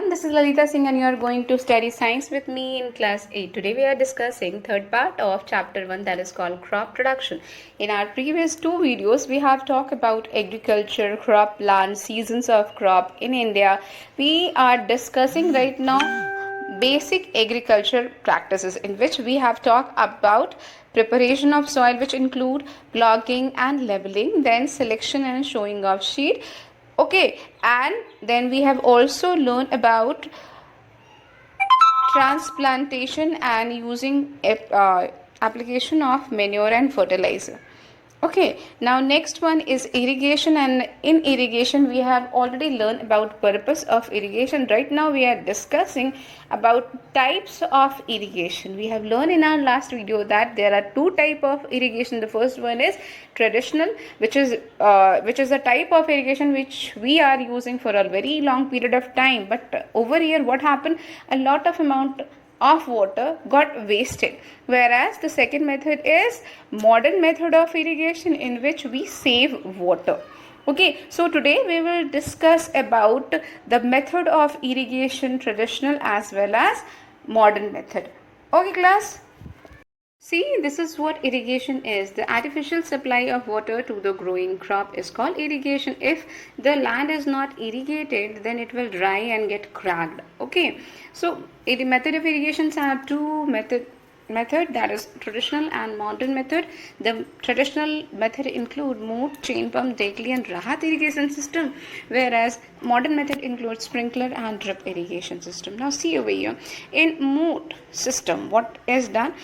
everyone, this is Lalita Singh and you are going to study science with me in class 8. Today we are discussing third part of chapter 1, that is called crop production. In our previous two videos we have talked about agriculture, crop plant, seasons of crop in India. We are discussing right now basic agriculture practices, in which we have talked about preparation of soil, which include ploughing and leveling, then selection and showing of seed. Okay, and then we have also learned about transplantation and using application of manure and fertilizer. Okay, now next one is irrigation, and in irrigation we have already learned about purpose of irrigation. Right now we are discussing about types of irrigation. We have learned in our last video that there are two type of irrigation. The first one is traditional, which is a type of irrigation which we are using for a very long period of time, but over here what happened, a lot of amount of water got wasted, whereas the second method is modern method of irrigation, in which we save water. Okay, so today we will discuss about the method of irrigation, traditional as well as modern method. Okay class, see, this is what irrigation is. The artificial supply of water to the growing crop is called irrigation. If the land is not irrigated, then it will dry and get cracked. Okay, so the method of irrigations have two method, that is traditional and modern method. The traditional method include moat, chain pump, Dekli and Rahat irrigation system, whereas modern method includes sprinkler and drip irrigation system. Now see over here, in moat system what is done,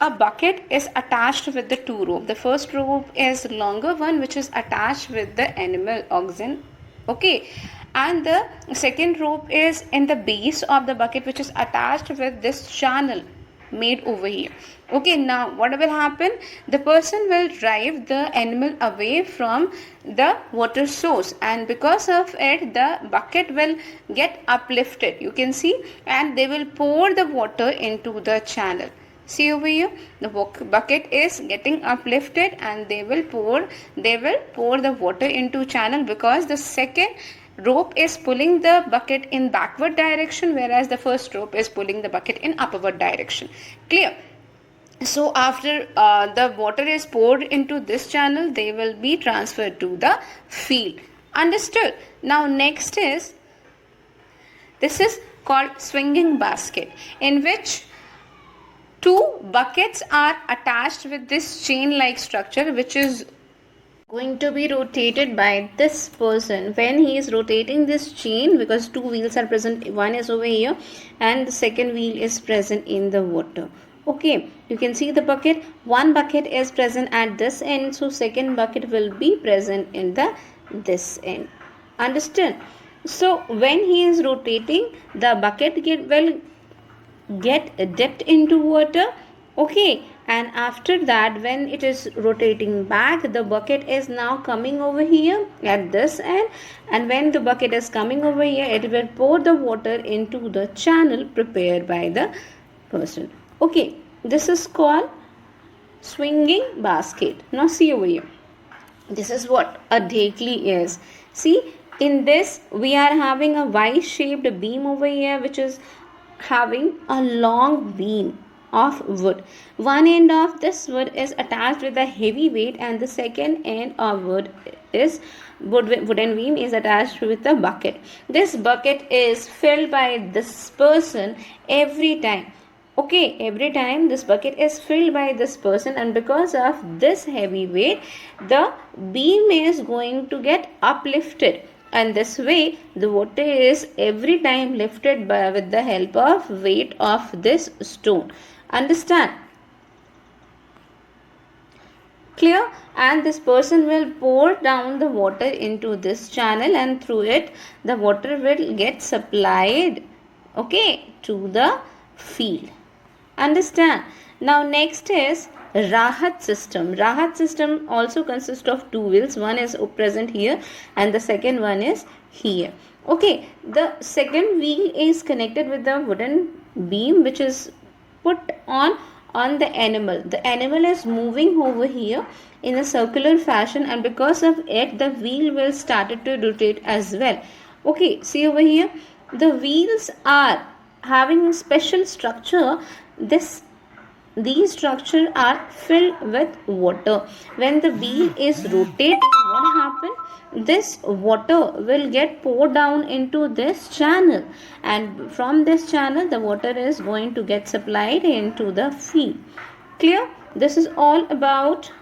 a bucket is attached with the two rope. The first rope is longer one, which is attached with the animal oxen. Okay, and the second rope is in the base of the bucket, which is attached with this channel made over here. Okay, now what will happen, the person will drive the animal away from the water source, and because of it the bucket will get uplifted, you can see, and they will pour the water into the channel. See over here, the bucket is getting uplifted and they will pour the water into channel, because the second rope is pulling the bucket in backward direction, whereas the first rope is pulling the bucket in upward direction. Clear? So after the water is poured into this channel, they will be transferred to the field. Understood? Now next is, this is called swinging basket, in which two buckets are attached with this chain like structure, which is going to be rotated by this person when he is rotating this chain, because two wheels are present, one is over here and the second wheel is present in the water. Okay, you can see the bucket, one bucket is present at this end, so second bucket will be present in the this end. Understand? So when he is rotating, the bucket will get dipped into water. Okay, and after that when it is rotating back, the bucket is now coming over here at this end, and when the bucket is coming over here, it will pour the water into the channel prepared by the person. Okay, this is called swinging basket. Now see over here, this is what a Dekli is. See, in this we are having a Y shaped beam over here, which is having a long beam of wood. One end of this wood is attached with a heavy weight, and the second end of wooden beam is attached with a bucket. This bucket is filled by this person every time. Okay, every time this bucket is filled by this person, and because of this heavy weight, the beam is going to get uplifted. And this way the water is every time lifted with the help of weight of this stone. Understand? Clear? And this person will pour down the water into this channel, and through it the water will get supplied, okay, to the field. Understand? Now next is Rahat system. Rahat system also consists of two wheels. One is present here and the second one is here. Okay, the second wheel is connected with the wooden beam, which is put on the animal. The animal is moving over here in a circular fashion, and because of it the wheel will started to rotate as well. Okay, see over here, the wheels are having special structure. These structures are filled with water. When the wheel is rotating, what happens? This water will get poured down into this channel, and from this channel the water is going to get supplied into the field. Clear? This is all about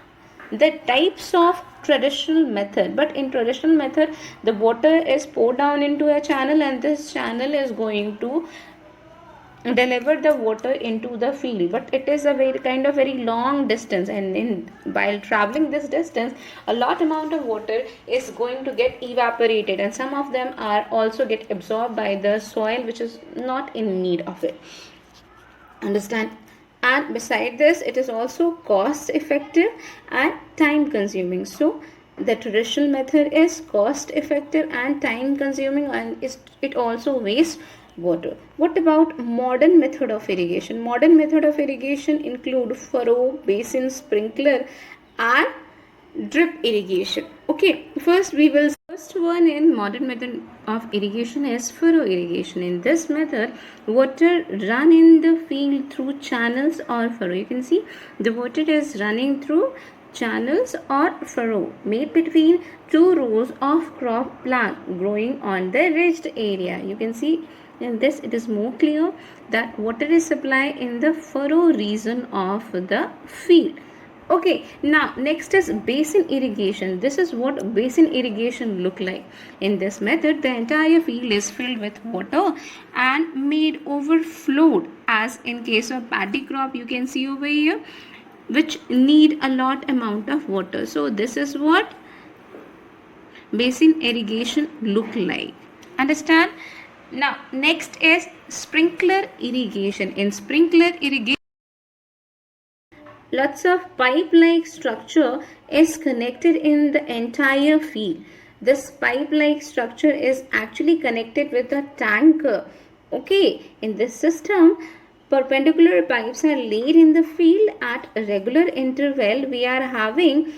the types of traditional method. But in traditional method, the water is poured down into a channel, and this channel is going to deliver the water into the field. But it is a very long distance, and while traveling this distance, a lot amount of water is going to get evaporated, and some of them are also get absorbed by the soil which is not in need of it. Understand? And beside this, it is also cost effective and time consuming. So the traditional method is cost effective and time consuming, and it also wastes water. What about modern method of irrigation? Modern method of irrigation include furrow, basin, sprinkler and drip irrigation. Okay, first one in modern method of irrigation is furrow irrigation. In this method, water run in the field through channels or furrow. You can see the water is running through channels or furrow made between two rows of crop plant growing on the ridged area. You can see in this it is more clear that water is supplied in the furrow region of the field. Okay, now next is basin irrigation. This is what basin irrigation look like. In this method, the entire field is filled with water and made overflowed, as in case of paddy crop you can see over here, which need a lot amount of water. So this is what basin irrigation look like. Understand? Now next is sprinkler irrigation. In sprinkler irrigation, lots of pipe-like structure is connected in the entire field. This pipe-like structure is actually connected with a tanker. Okay, in this system, perpendicular pipes are laid in the field at a regular interval. We are having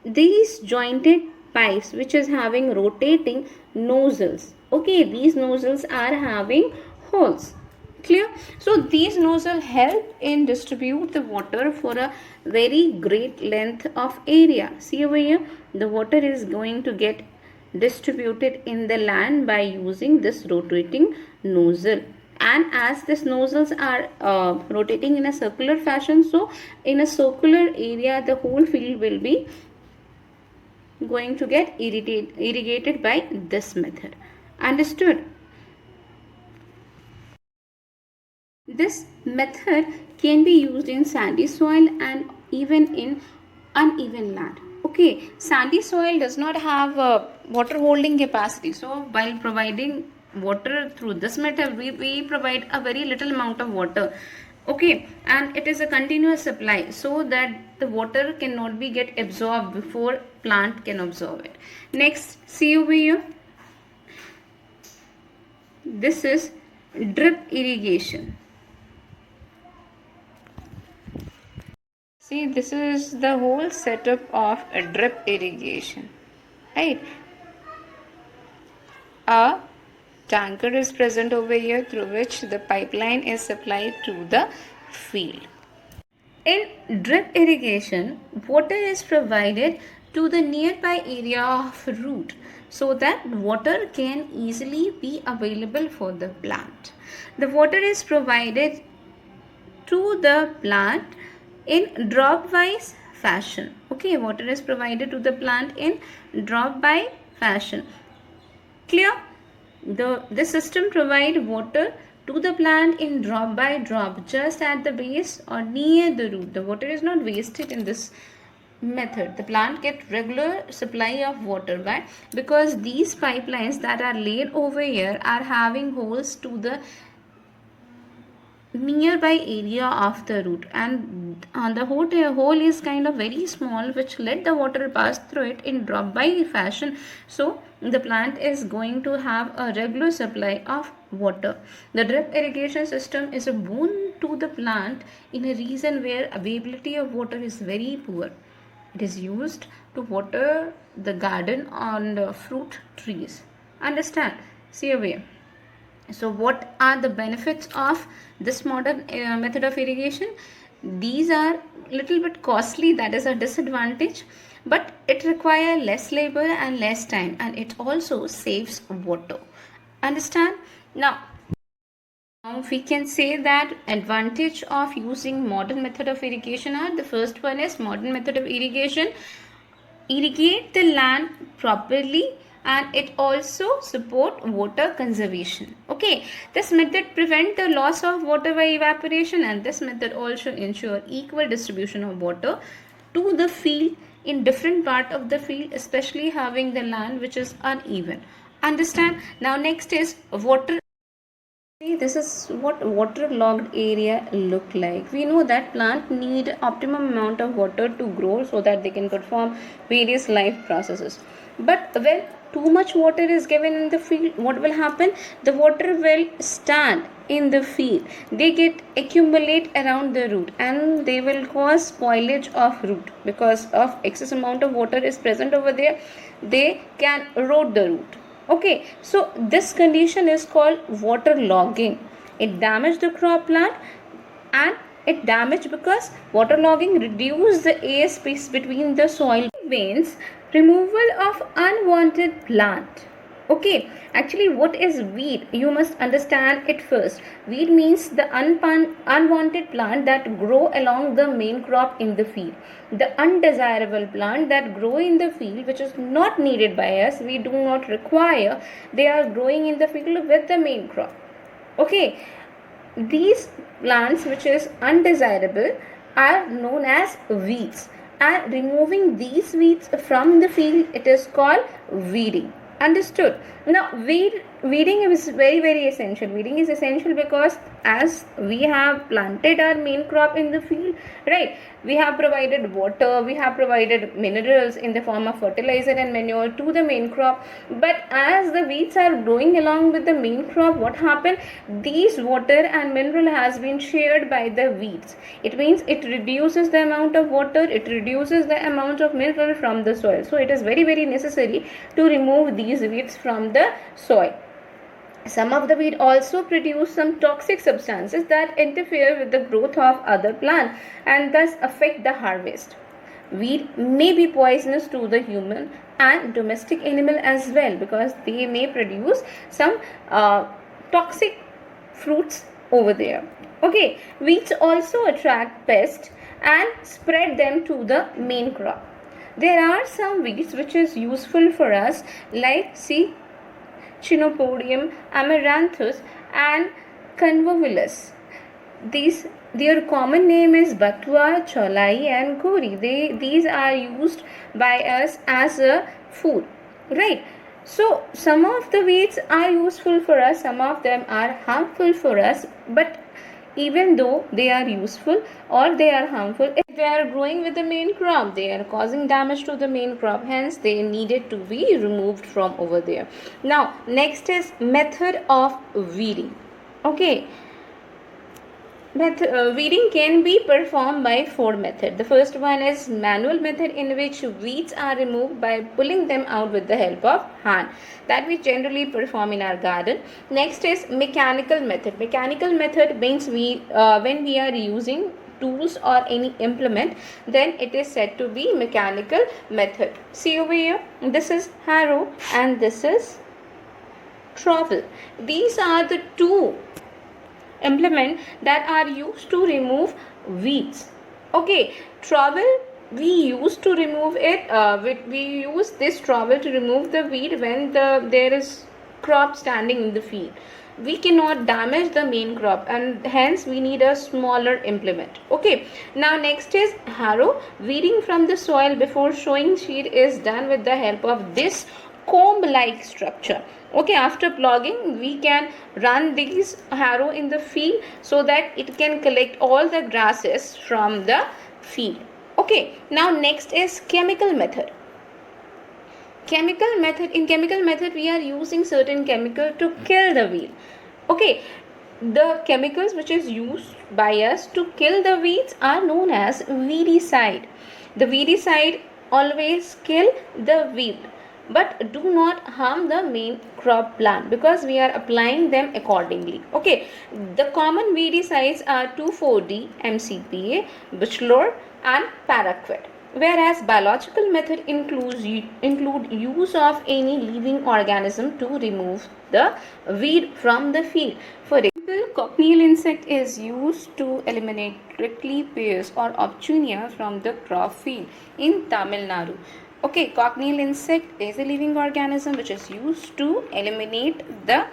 these jointed pipes which is having rotating nozzles. Okay, these nozzles are having holes. Clear? So these nozzles help in distribute the water for a very great length of area. See over here, the water is going to get distributed in the land by using this rotating nozzle. And as these nozzles are rotating in a circular fashion, so in a circular area the whole field will be going to get irrigated by this method. Understood? This method can be used in sandy soil and even in uneven land. Okay, sandy soil does not have water holding capacity. So while providing water through this method, we provide a very little amount of water. Okay, and it is a continuous supply so that the water cannot be get absorbed before plant can absorb it. Next, see over here. This is drip irrigation. See, this is the whole setup of a drip irrigation, right? A tanker is present over here through which the pipeline is supplied to the field. In drip irrigation, water is provided to the nearby area of root so that water can easily be available for the plant. The water is provided to the plant in drop-wise fashion. Okay, water is provided to the plant in drop-by fashion. Clear? This system provides water to the plant in drop by drop, just at the base or near the root. The water is not wasted in this method. The plant gets regular supply of water. Why? Because these pipelines that are laid over here are having holes to the nearby area of the root, and the hole is kind of very small, which let the water pass through it in drop by fashion. So the plant is going to have a regular supply of water. The drip irrigation system is a boon to the plant in a region where availability of water is very poor. It is used to water the garden and fruit trees. Understand? See away. So what are the benefits of this modern method of irrigation? These are little bit costly, that is a disadvantage, but it require less labor and less time, and it also saves water. Understand? Now we can say that advantage of using modern method of irrigation are, the first one is modern method of irrigation irrigate the land properly, and it also support water conservation. Okay, this method prevent the loss of water by evaporation, and this method also ensure equal distribution of water to the field in different part of the field, especially having the land which is uneven. Understand? Now next is water. This is what waterlogged area look like. We know that plant need optimum amount of water to grow so that they can perform various life processes. But when too much water is given in the field, what will happen? The water will stand in the field. They get accumulate around the root, and they will cause spoilage of root because of excess amount of water is present over there. They can erode the root. Okay, so this condition is called waterlogging. It damaged the crop plant, and it damaged because waterlogging reduces the air space between the soil veins. Removal of unwanted plant. Okay, actually what is weed? You must understand it first. Weed means the unwanted plant that grow along the main crop in the field. The undesirable plant that grow in the field which is not needed by us, we do not require, they are growing in the field with the main crop. Okay, these plants which is undesirable are known as weeds, and removing these weeds from the field, it is called weeding. Understood? Now weeding is very essential. Weeding is essential because as we have planted our main crop in the field, right, we have provided water, we have provided minerals in the form of fertilizer and manure to the main crop, but as the weeds are growing along with the main crop, what happened? These water and mineral has been shared by the weeds. It means it reduces the amount of water, it reduces the amount of mineral from the soil. So it is very necessary to remove these weeds from the soil. Some of the weed also produce some toxic substances that interfere with the growth of other plants and thus affect the harvest. Weed may be poisonous to the human and domestic animal as well, because they may produce some toxic fruits over there. Okay, weeds also attract pests and spread them to the main crop. There are some weeds which is useful for us, like see Chenopodium, Amaranthus, and Convolvulus. Their common name is Batua, Cholai, and Gori. These are used by us as a food, right? So some of the weeds are useful for us, some of them are harmful for us, but even though they are useful or they are harmful, if they are growing with the main crop, they are causing damage to the main crop, hence they needed to be removed from over there. Now next is method of weeding. Okay, weeding can be performed by four methods. The first one is manual method, in which weeds are removed by pulling them out with the help of hand, that we generally perform in our garden. Next is mechanical method. Mechanical method means when we are using tools or any implement, then it is said to be mechanical method. See over here, this is harrow and this is trowel. These are the two implement that are used to remove weeds. Okay, trowel we use to remove it. We use this trowel to remove the weed when there is crop standing in the field. We cannot damage the main crop, and hence we need a smaller implement. Okay, now next is harrow. Weeding from the soil before sowing seed is done with the help of this comb like structure. Okay, after ploughing we can run these harrow in the field so that it can collect all the grasses from the field. Okay, now next is chemical method. In chemical method we are using certain chemical to kill the weed. Okay, the chemicals which is used by us to kill the weeds are known as weedicide. The weedicide always kill the weed. but do not harm the main crop plant because we are applying them accordingly. Okay, the common weedicides are 2,4-D, MCPA, Bachelor and Paraquat. Whereas biological method include use of any living organism to remove the weed from the field. For example, cochineal insect is used to eliminate prickly pears or opportunia from the crop field in Tamil Nadu. Okay, cochineal insect is a living organism which is used to eliminate the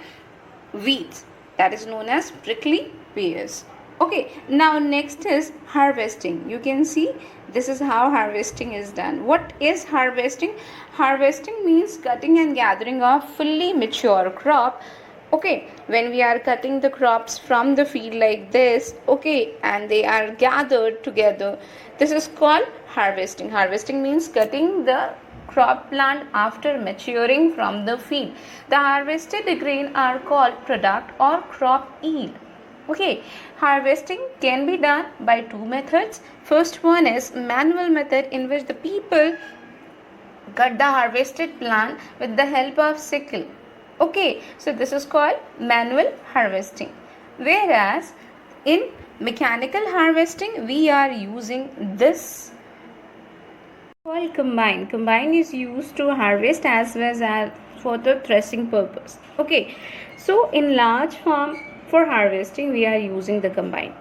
weeds, that is known as prickly pears. Okay, now next is harvesting. You can see this is how harvesting is done. What is harvesting? Harvesting means cutting and gathering of fully mature crop. Okay, when we are cutting the crops from the field like this, okay, and they are gathered together, this is called harvesting. Harvesting means cutting the crop plant after maturing from the field. The harvested grain are called product or crop yield. Okay, harvesting can be done by two methods. First one is manual method, in which the people cut the harvested plant with the help of sickle. Okay, so this is called manual harvesting. Whereas in mechanical harvesting we are using this called combine. Combine is used to harvest as well as for the threshing purpose. Okay, so in large farm for harvesting we are using the combine.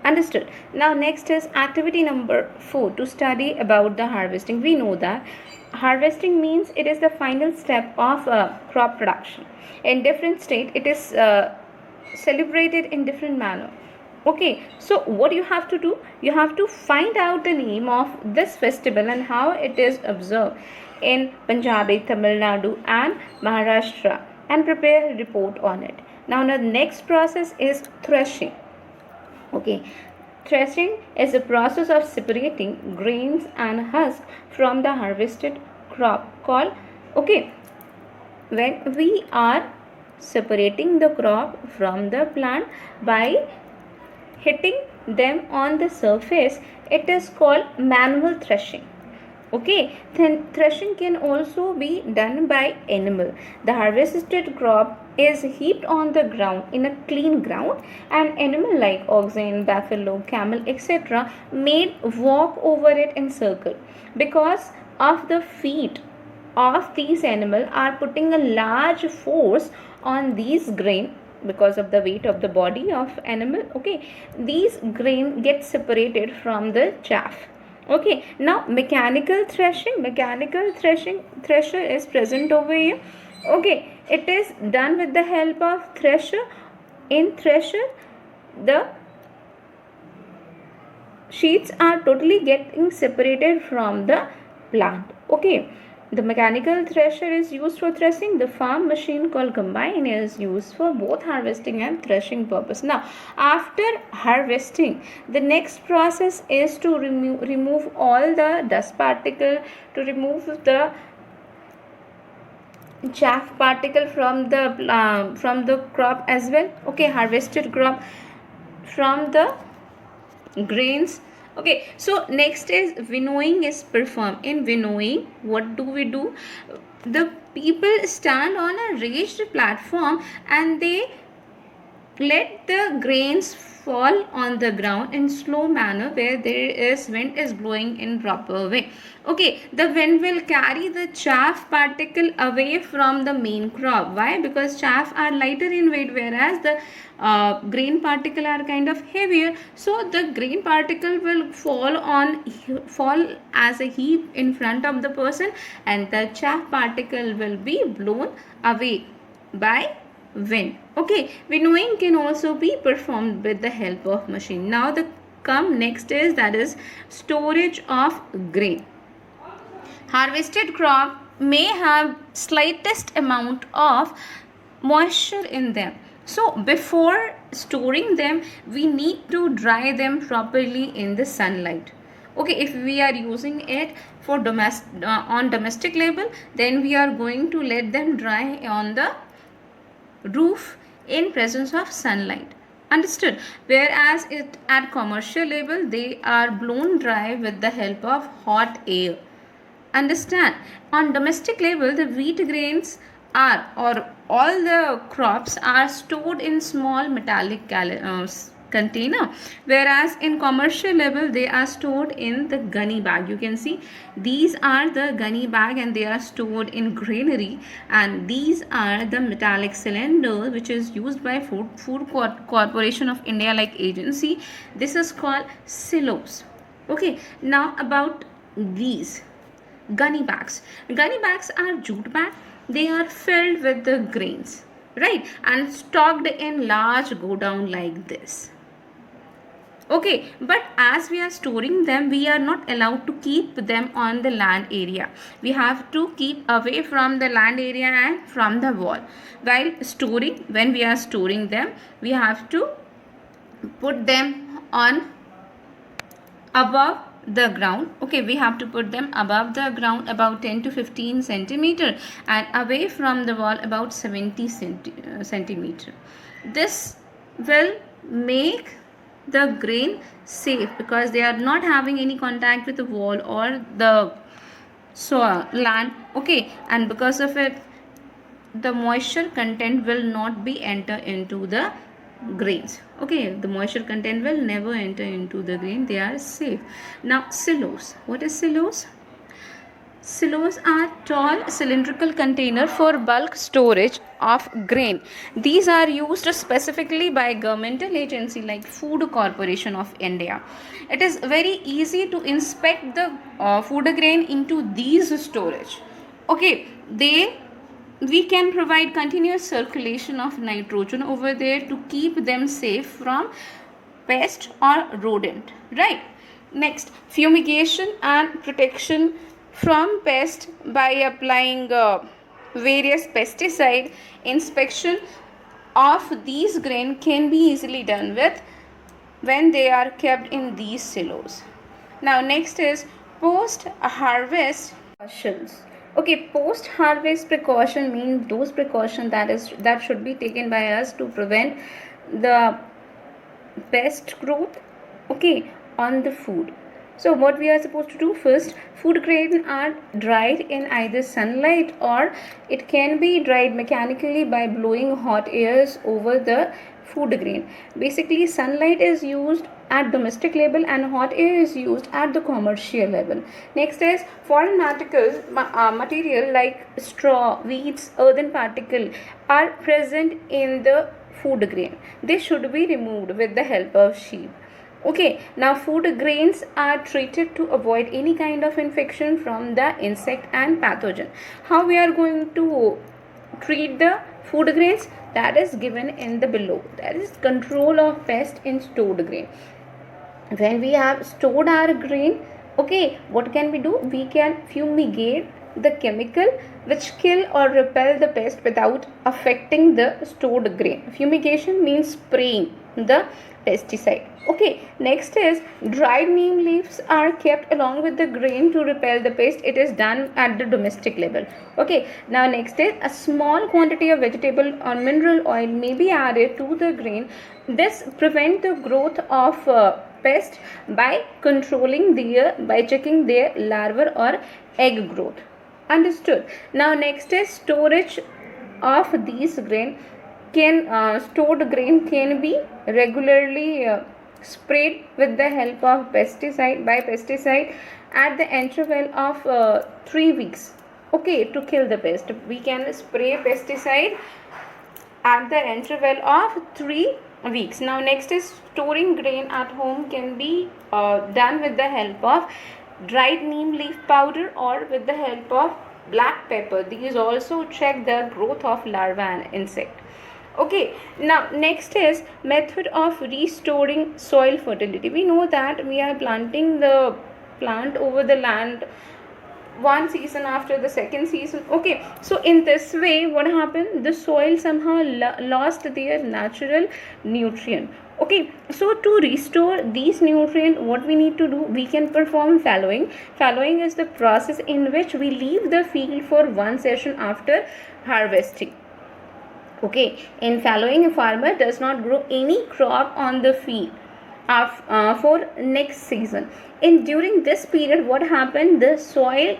Understood. Now next is activity number 4, to study about the harvesting. We know that harvesting means it is the final step of crop production. In different state it is celebrated in different manner. Okay, so what you have to do, you have to find out the name of this festival and how it is observed in Punjabi, Tamil Nadu and Maharashtra and prepare a report on it. Now the next process is threshing. Okay, threshing is a process of separating grains and husk from the harvested crop called, okay, when we are separating the crop from the plant by hitting them on the surface, it is called manual threshing. Okay, then threshing can also be done by animal. The harvested crop is heaped on the ground in a clean ground, and animal like oxen, buffalo, camel, etc. may walk over it in circle. Because of the feet of these animals are putting a large force on these grain, because of the weight of the body of animal, okay, these grain get separated from the chaff. Okay, now mechanical threshing, thresher is present over here. Okay, it is done with the help of thresher. In thresher the sheets are totally getting separated from the plant. Okay, the mechanical thresher is used for threshing. The farm machine called combine is used for both harvesting and threshing purpose. Now after harvesting, the next process is to remove all the dust particle, to remove the chaff particle from the crop as well. Okay, harvested crop from the grains. Okay, so next is winnowing is performed. In winnowing, what do we do? The people stand on a raised platform and they let the grains fall on the ground in slow manner where there is wind is blowing in proper way. Okay, the wind will carry the chaff particle away from the main crop. Why? Because chaff are lighter in weight, whereas the grain particle are kind of heavier. So the grain particle will fall as a heap in front of the person, and the chaff particle will be blown away by wind. Okay, winnowing can also be performed with the help of machine. Now the next is, that is storage of grain. Harvested crop may have slightest amount of moisture in them. So before storing them, we need to dry them properly in the sunlight. Okay, if we are using it for on domestic level, then we are going to let them dry on the roof in presence of sunlight. Understood? Whereas at commercial level, they are blown dry with the help of hot air. Understand, on domestic level the wheat grains are, or all the crops are stored in small metallic container, whereas in commercial level they are stored in the gunny bag. You can see these are the gunny bag and they are stored in granary, and these are the metallic cylinder which is used by food corporation of India like agency. This is called silos. Okay, now about these gunny bags. Gunny bags are jute bag. They are filled with the grains, right, and stocked in large godown like this. Okay, but as we are storing them, we are not allowed to keep them on the land area. We have to keep away from the land area and from the wall. While storing, when we are storing them, we have to put them on above the ground. Okay, we have to put them above the ground about 10 to 15 centimeter and away from the wall about 70 centimeter. This will make the grain safe because they are not having any contact with the wall or the soil land. Okay, and because of it the moisture content will not be enter into the grains. Okay, the moisture content will never enter into the grain. They are safe. Now silos. What is silos? Silos are tall cylindrical container for bulk storage of grain. These are used specifically by governmental agency like Food Corporation of India. It is very easy to inspect the food grain into these storage. Okay, we can provide continuous circulation of nitrogen over there to keep them safe from pest or rodent, right? Next, fumigation and protection from pest by applying various pesticide. Inspection of these grain can be easily done with when they are kept in these silos. Now next is post harvest precautions. Okay, post harvest precaution means those precautions that should be taken by us to prevent the pest growth, okay, on the food. So what we are supposed to do: first, food grain are dried in either sunlight or it can be dried mechanically by blowing hot airs over the food grain. Basically sunlight is used at domestic level and hot air is used at the commercial level. Next is foreign material like straw, weeds, earthen particle are present in the food grain. They should be removed with the help of sheep. Okay, now food grains are treated to avoid any kind of infection from the insect and pathogen. How we are going to treat the food grains? That is given in the below. That is control of pest in stored grain. When we have stored our grain, okay, what can we do? We can fumigate the chemical which kill or repel the pest without affecting the stored grain. Fumigation means spraying the pesticide. Okay, next is dried neem leaves are kept along with the grain to repel the pest. It is done at the domestic level. Okay, now next is a small quantity of vegetable or mineral oil may be added to the grain. This prevent the growth of pest by controlling by checking their larva or egg growth. Understood. Now next is storage of these grain. Stored grain can be regularly sprayed with the help of pesticide at the interval of 3 weeks, okay, to kill the pest. We can spray pesticide at the interval of 3 weeks. Now next is storing grain at home can be done with the help of dried neem leaf powder or with the help of black pepper. These also check the growth of larva and insect. Okay, now next is method of restoring soil fertility. We know that we are planting the plant over the land one season after the second season. Okay, so in this way what happened, the soil somehow lost their natural nutrient. Okay, so to restore these nutrients, what we need to do, we can perform fallowing. Fallowing is the process in which we leave the field for one session after harvesting. Okay, in fallowing, a farmer does not grow any crop on the field. for next season. And during this period, what happened? The soil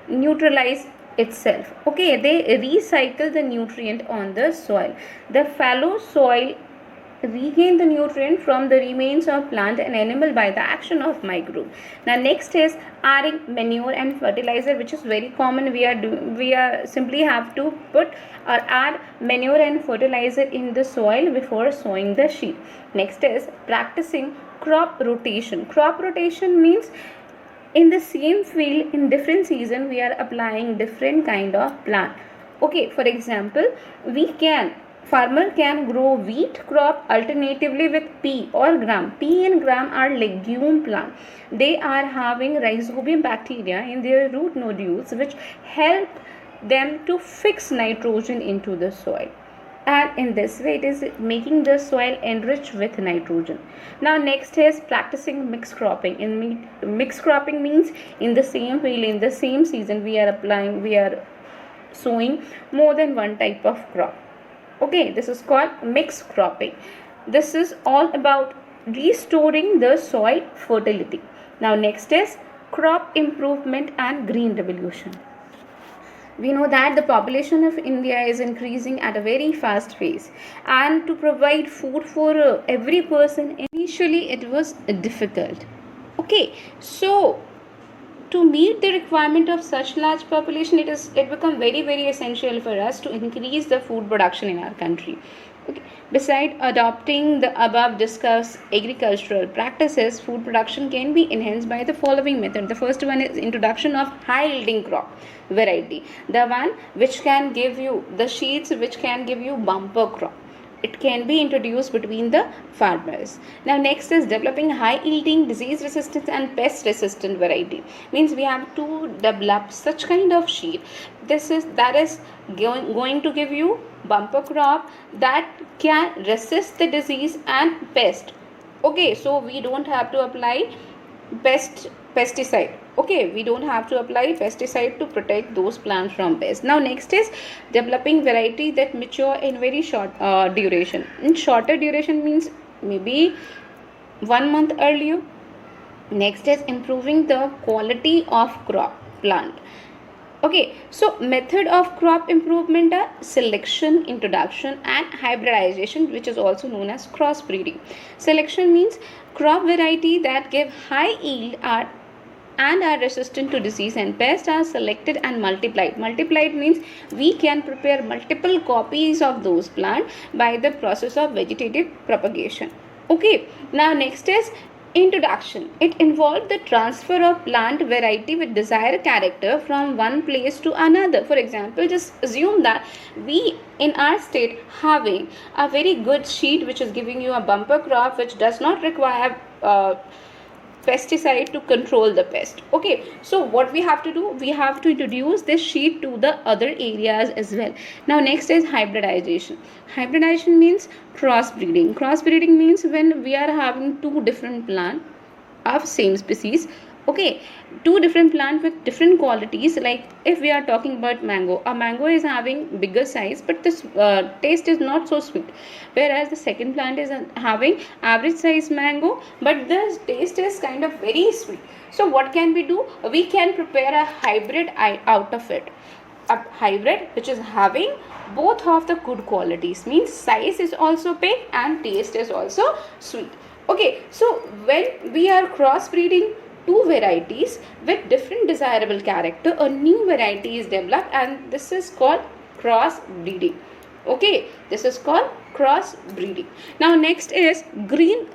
neutralize itself. Okay, they recycle the nutrient on the soil. The fallow soil regain the nutrient from the remains of plant and animal by the action of microbe. Now next is adding manure and fertilizer, which is very common. We are simply have to put or add manure and fertilizer in the soil before sowing the seed. Next is practicing crop rotation. Crop rotation means in the same field in different season we are applying different kind of plant. Okay, for example, farmer can grow wheat crop alternatively with pea or gram. Pea and gram are legume plant. They are having rhizobium bacteria in their root nodules, which help them to fix nitrogen into the soil, and in this way it is making the soil enriched with nitrogen. Now next is practicing mixed cropping. Mixed cropping means in the same field in the same season we are sowing more than one type of crop. Okay, this is called mixed cropping. This is all about restoring the soil fertility. Now next is crop improvement and green revolution. We know that the population of India is increasing at a very fast pace, and to provide food for every person, initially it was difficult. Okay, so to meet the requirement of such large population, it become very essential for us to increase the food production in our country. Okay. Besides adopting the above discussed agricultural practices, food production can be enhanced by the following method. The first one is introduction of high yielding crop variety, the one which can give you the seeds which can give you bumper crop. It can be introduced between the farmers. Now next is developing high yielding disease resistant and pest resistant variety. Means we have to develop such kind of seed that is going to give you bumper crop that can resist the disease and pest. Okay, so we don't have to apply pesticide. Okay, we don't have to apply pesticide to protect those plants from pests. Now next is developing variety that mature in very short duration. In shorter duration means maybe 1 month earlier. Next is improving the quality of crop plant. Okay, so method of crop improvement are selection, introduction and hybridization, which is also known as crossbreeding. Selection means crop variety that give high yield and are resistant to disease and pests are selected and multiplied. Multiplied means we can prepare multiple copies of those plants by the process of vegetative propagation. Okay, now next is introduction. It involved the transfer of plant variety with desired character from one place to another. For example, just assume that we in our state having a very good seed which is giving you a bumper crop which does not require pesticide to control the pest. Okay, so what we have to do, we have to introduce this seed to the other areas as well. Now next is hybridization. Hybridization means crossbreeding. Crossbreeding means when we are having two different plants of same species. Okay, two different plants with different qualities. Like if we are talking about mango, a mango is having bigger size but this taste is not so sweet, whereas the second plant is having average size mango but the taste is kind of very sweet. So what can we do? We can prepare a hybrid out of it. A hybrid which is having both of the good qualities, means size is also big and taste is also sweet. Okay, so when we are crossbreeding two varieties with different desirable character, a new variety is developed and this is called cross breeding. Okay, this is called cross breeding. Now next is green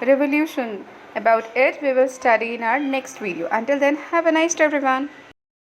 revolution. About it we will study in our next video. Until then, have a nice day everyone.